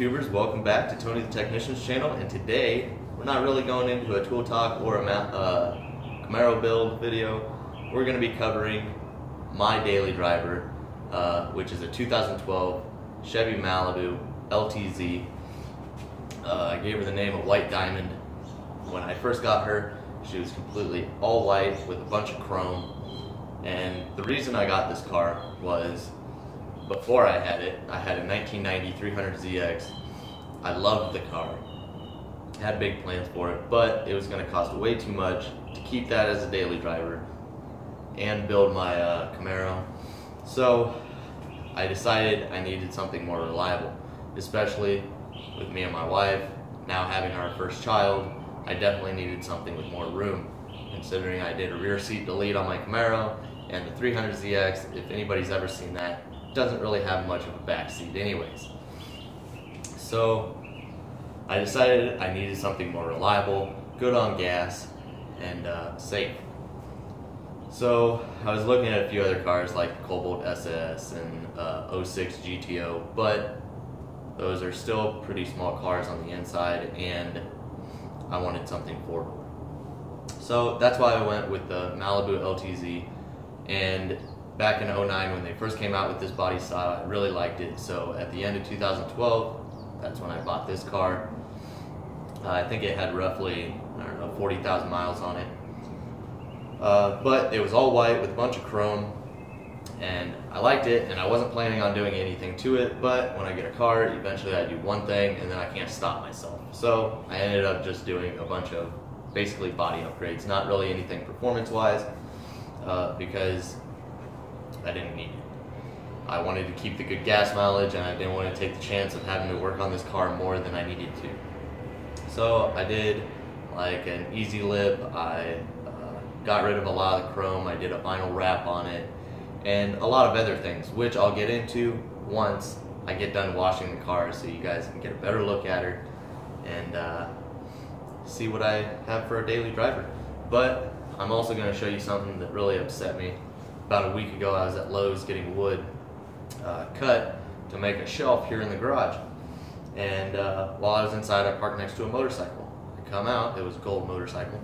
YouTubers, welcome back to Tony the Technician's channel, and today we're not really going into a tool talk or a Camaro build video. We're going to be covering my daily driver, which is a 2012 Chevy Malibu LTZ. I gave her the name of White Diamond. When I first got her, she was completely all white with a bunch of chrome, and the reason I got this car was before I had it, I had a 1990 300ZX. I loved the car, had big plans for it, but it was going to cost way too much to keep that as a daily driver and build my Camaro. So I decided I needed something more reliable, especially with me and my wife now having our first child. I definitely needed something with more room, considering I did a rear seat delete on my Camaro, and the 300ZX, if anybody's ever seen that, doesn't really have much of a back seat anyways. So I decided I needed something more reliable, good on gas, and safe. So I was looking at a few other cars like the Cobalt SS and 06 GTO, but those are still pretty small cars on the inside, and I wanted something affordable. So that's why I went with the Malibu LTZ, and back in 2009 when they first came out with this body style, I really liked it. So at the end of 2012, that's when I bought this car. I think it had roughly, I don't know, 40,000 miles on it. But it was all white with a bunch of chrome, and I liked it, and I wasn't planning on doing anything to it, but when I get a car, eventually I do one thing and then I can't stop myself. So I ended up just doing a bunch of basically body upgrades, not really anything performance-wise, because I didn't need it. I wanted to keep the good gas mileage, and I didn't want to take the chance of having to work on this car more than I needed to. So I did like an easy lip. I got rid of a lot of the chrome. I did a vinyl wrap on it, and a lot of other things, which I'll get into once I get done washing the car, so you guys can get a better look at her and see what I have for a daily driver. But I'm also going to show you something that really upset me. About a week ago, I was at Lowe's getting wood cut to make a shelf here in the garage, and while I was inside, I parked next to a motorcycle. I come out, it was a gold motorcycle.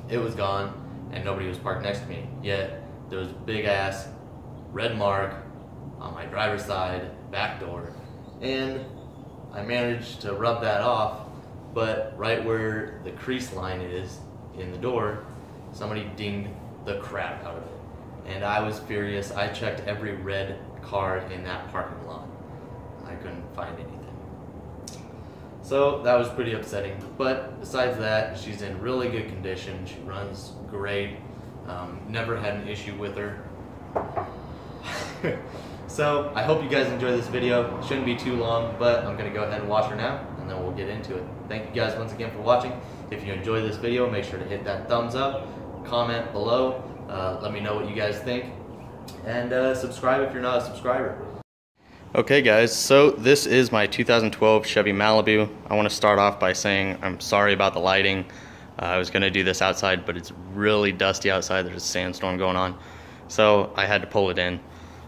It was gone, and nobody was parked next to me, yet there was a big ass red mark on my driver's side back door, and I managed to rub that off, but right where the crease line is in the door, somebody dinged the crap out of it. And I was furious. I checked every red car in that parking lot. I couldn't find anything. So that was pretty upsetting. But besides that, she's in really good condition. She runs great. Never had an issue with her. So I hope you guys enjoy this video. It shouldn't be too long, but I'm going to go ahead and wash her now, and then we'll get into it. Thank you guys once again for watching. If you enjoyed this video, make sure to hit that thumbs up, comment below. Let me know what you guys think, and subscribe if you're not a subscriber. Okay guys, so this is my 2012 Chevy Malibu. I want to start off by saying I'm sorry about the lighting. I was going to do this outside, but it's really dusty outside. There's a sandstorm going on, so I had to pull it in.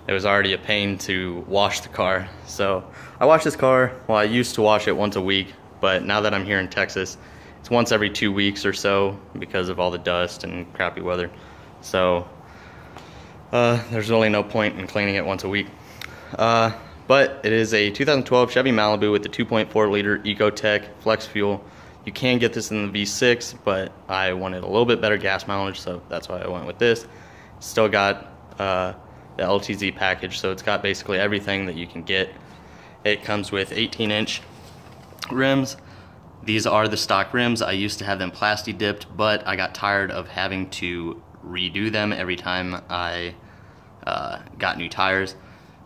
It was already a pain to wash the car, so I wash this car. Well, I used to wash it once a week, but now that I'm here in Texas, it's once every 2 weeks or so because of all the dust and crappy weather. So there's really no point in cleaning it once a week. But it is a 2012 Chevy Malibu with the 2.4 liter Ecotec flex fuel. You can get this in the V6, but I wanted a little bit better gas mileage, so that's why I went with this. Still got the LTZ package, so it's got basically everything that you can get. It comes with 18-inch rims. These are the stock rims. I used to have them plasti dipped, but I got tired of having to redo them every time I got new tires.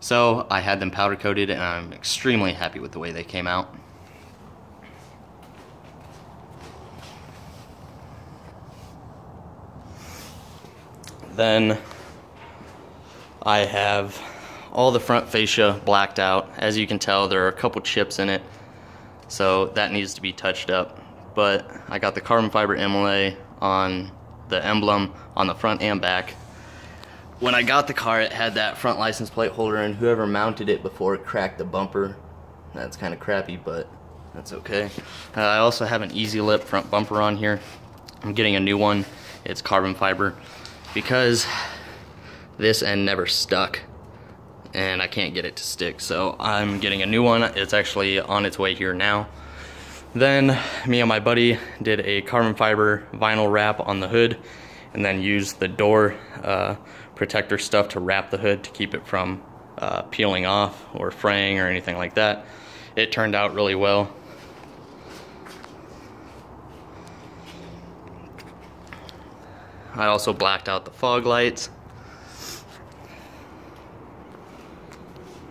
So I had them powder coated, and I'm extremely happy with the way they came out. Then I have all the front fascia blacked out. As you can tell, there are a couple chips in it, so that needs to be touched up. But I got the carbon fiber inlay on the emblem on the front and back. When I got the car, it had that front license plate holder, and whoever mounted it before cracked the bumper That's kind of crappy, but that's okay. I also have an easy lip front bumper on here. I'm getting a new one. It's carbon fiber because this end never stuck and I can't get it to stick, so I'm getting a new one. It's actually on its way here now. Then me and my buddy did a carbon fiber vinyl wrap on the hood and then used the door protector stuff to wrap the hood to keep it from peeling off or fraying or anything like that. It turned out really well. I also blacked out the fog lights.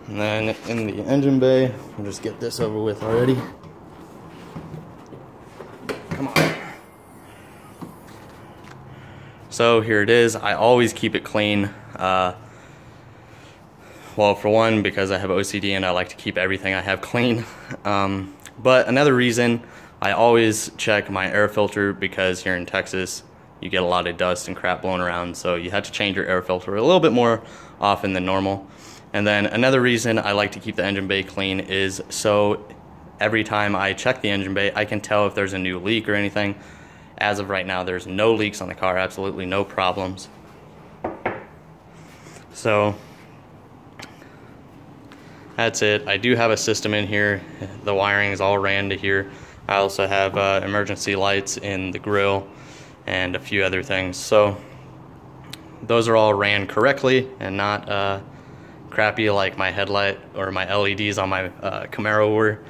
And then in the engine bay, we'll just get this over with already. Come on. So here it is. I always keep it clean. Well, for one, because I have OCD and I like to keep everything I have clean. But another reason, I always check my air filter because here in Texas, you get a lot of dust and crap blowing around, so you have to change your air filter a little bit more often than normal. And then another reason I like to keep the engine bay clean is so every time I check the engine bay, I can tell if there's a new leak or anything. As of right now, there's no leaks on the car, absolutely no problems. So that's it. I do have a system in here. The wiring is all ran to here. I also have emergency lights in the grille and a few other things. So those are all ran correctly and not crappy like my headlight or my LEDs on my Camaro were.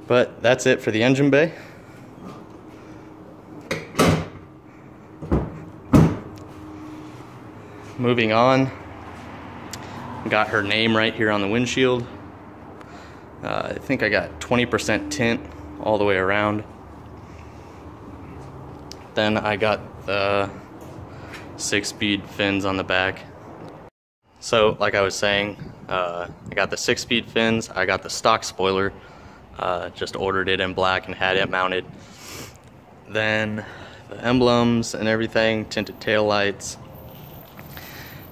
But that's it for the engine bay. Moving on, got her name right here on the windshield. I think I got 20% tint all the way around. Then I got the 6-speed fins on the back. So like I was saying, I got the 6-speed fins, I got the stock spoiler, just ordered it in black and had it mounted. Then the emblems and everything, tinted tail lights.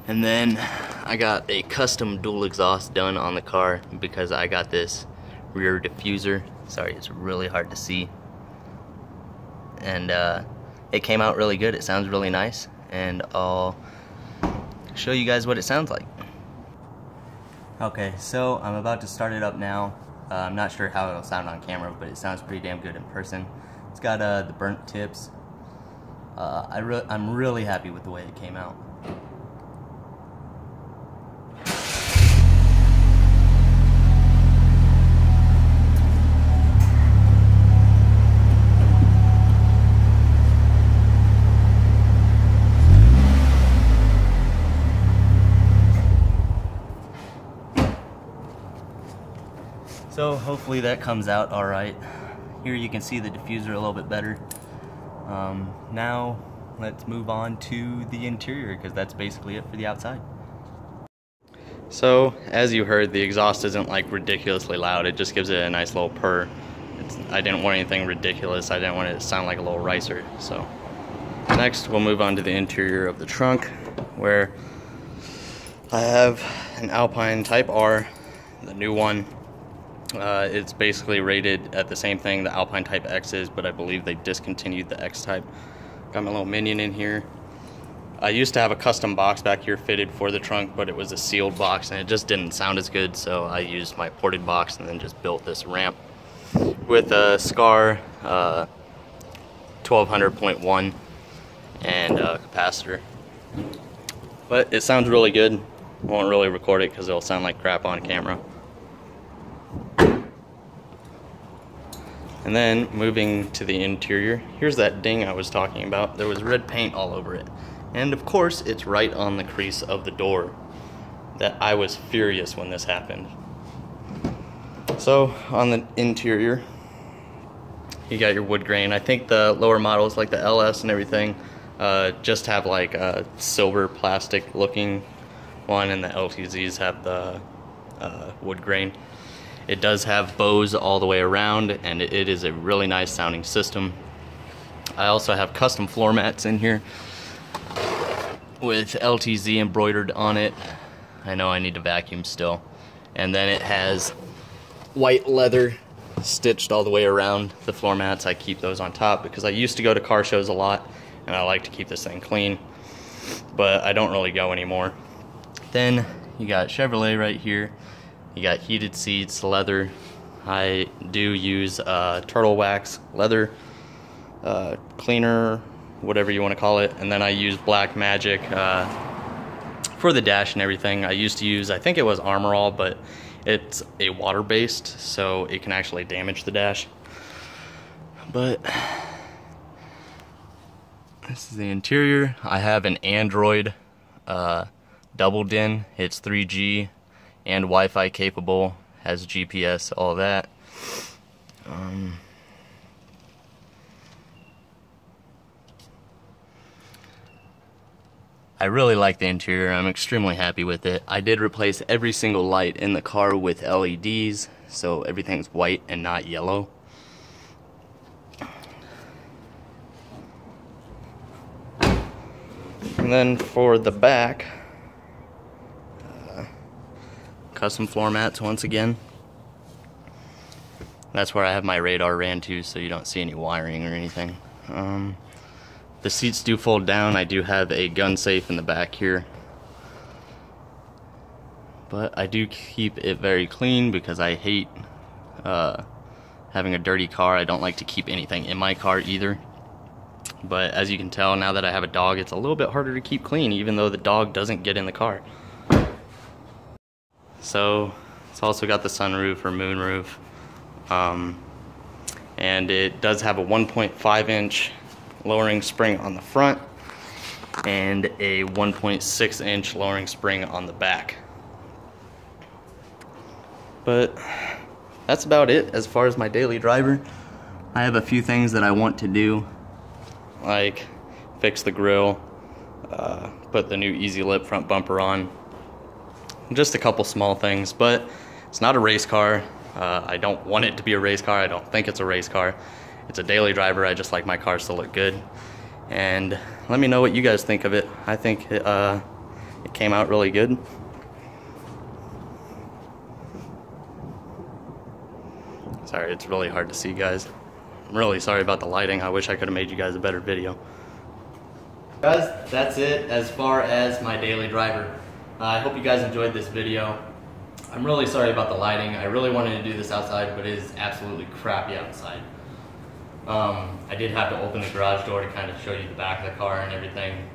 And then I got a custom dual exhaust done on the car because I got this rear diffuser. Sorry, it's really hard to see. And it came out really good. It sounds really nice. And I'll show you guys what it sounds like. Okay, so I'm about to start it up now. I'm not sure how it'll sound on camera, but it sounds pretty damn good in person. It's got the burnt tips. I'm really happy with the way it came out. So hopefully that comes out all right. Here you can see the diffuser a little bit better. Now let's move on to the interior because that's basically it for the outside. So as you heard, the exhaust isn't like ridiculously loud. It just gives it a nice little purr. I didn't want anything ridiculous. I didn't want it to sound like a little ricer. So next we'll move on to the interior of the trunk where I have an Alpine Type R, the new one. It's basically rated at the same thing the Alpine Type X is, but I believe they discontinued the X Type. Got my little Minion in here. I used to have a custom box back here fitted for the trunk, but it was a sealed box and it just didn't sound as good, so I used my ported box and then just built this ramp with a SCAR 1200.1 and a capacitor. But it sounds really good. I won't really record it because it'll sound like crap on camera. And then moving to the interior, here's that ding I was talking about. There was red paint all over it. And of course, it's right on the crease of the door. That I was furious when this happened. So on the interior, you got your wood grain. I think the lower models, like the LS and everything, just have like a silver plastic looking one, and the LTZs have the wood grain. It does have bows all the way around, and it is a really nice sounding system. I also have custom floor mats in here with LTZ embroidered on it. I know I need to vacuum still. And then it has white leather stitched all the way around the floor mats. I keep those on top because I used to go to car shows a lot and I like to keep this thing clean, but I don't really go anymore. Then you got Chevrolet right here. You got heated seats, leather. I do use turtle wax leather cleaner, whatever you want to call it, and then I use Black Magic for the dash and everything. I used to use, I think it was Armor All, but it's a water-based, so it can actually damage the dash. But this is the interior. I have an Android double din. It's 3G and Wi-Fi capable, has GPS, all that. I really like the interior. I'm extremely happy with it. I did replace every single light in the car with LEDs, so everything's white and not yellow. And then for the back, custom floor mats once again. That's where I have my radar ran to, so you don't see any wiring or anything. The seats do fold down. I do have a gun safe in the back here, but I do keep it very clean because I hate having a dirty car. I don't like to keep anything in my car either. But as you can tell, now that I have a dog, it's a little bit harder to keep clean, even though the dog doesn't get in the car. So it's also got the sunroof or moonroof, and it does have a 1.5-inch lowering spring on the front and a 1.6-inch lowering spring on the back. But that's about it as far as my daily driver. I have a few things that I want to do, like fix the grille, put the new Easy Lip front bumper on, just a couple small things. But it's not a race car. I don't want it to be a race car. I don't think it's a race car. It's a daily driver. I just like my cars to look good. And let me know what you guys think of it. I think it came out really good. Sorry, it's really hard to see, guys. I'm really sorry about the lighting. I wish I could have made you guys a better video. Guys, that's it as far as my daily driver. I hope you guys enjoyed this video. I'm really sorry about the lighting. I really wanted to do this outside, but it is absolutely crappy outside. I did have to open the garage door to kind of show you the back of the car and everything,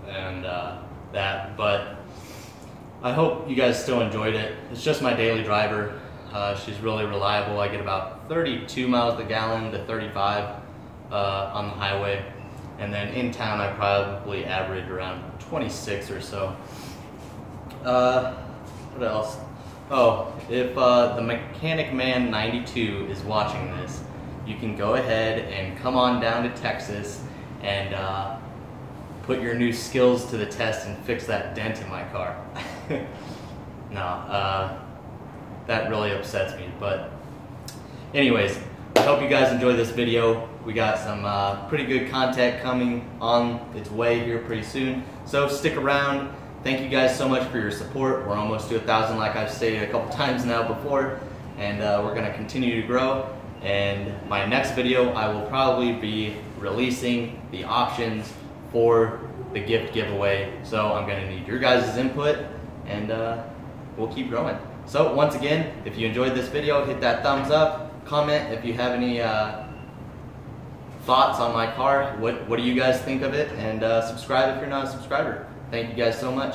and but I hope you guys still enjoyed it. It's just my daily driver. She's really reliable. I get about 32 miles a gallon to 35 on the highway, and then in town I probably average around 26 or so. What else? Oh, if the Mechanic Man 92 is watching this, you can go ahead and come on down to Texas and put your new skills to the test and fix that dent in my car. No, that really upsets me. But anyways, I hope you guys enjoyed this video. We got some pretty good content coming on its way here pretty soon, so stick around. Thank you guys so much for your support. We're almost to 1,000, like I've stated a couple times now before, and we're going to continue to grow. And my next video, I will probably be releasing the options for the gift giveaway. So I'm going to need your guys' input, and we'll keep growing. So once again, if you enjoyed this video, hit that thumbs up. Comment if you have any thoughts on my car. What do you guys think of it? And subscribe if you're not a subscriber. Thank you guys so much.